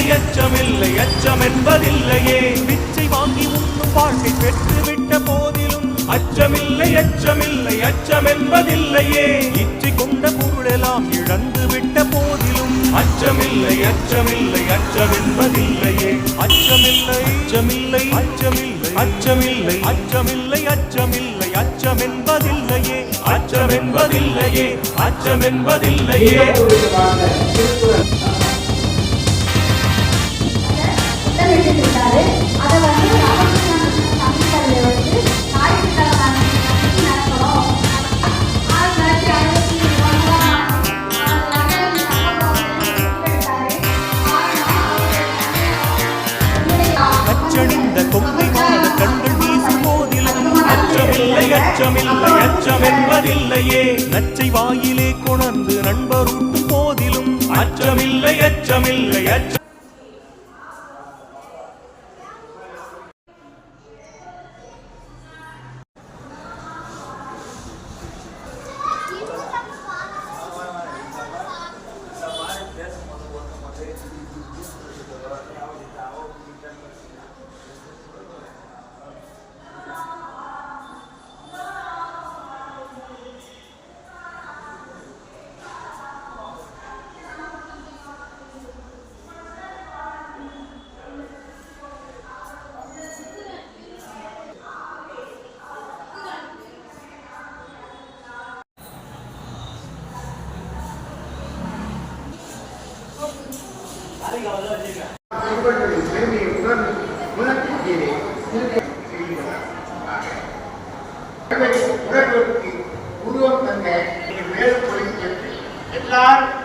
அச்சமில்லை அச்சமில்லை அச்சம் என்பதில்லையே பிச்சை வாங்கி உண்ணும் வாழ்க்கை பெற்றுவிட்ட போதிலும் அச்சமில்லை அச்சமில்லை அச்சம் என்பதில்லையே இச்சை கொண்ட பொருளெல்லாம் இழந்து விட்ட போதிலும் அச்சமில்லை அச்சமில்லை அச்சம் என்பதில்லையே அச்சமில்லை அச்சமில்லை அச்சமில்லை அச்சமில்லை அச்சமில்லை அச்சமில்லை அச்சம் என்பதில்லையே அச்சம் என்பதில்லையே அச்சம் என்பதில்லையே அச்சமில்லை அச்சம் என்பதில்லையே நச்சை வாயிலே கொணர்ந்து நண்பருட்டும் போதிலும் அச்சமில்லை அச்சமில்லை அச்சம் உருவம் தந்த எல்லாரும்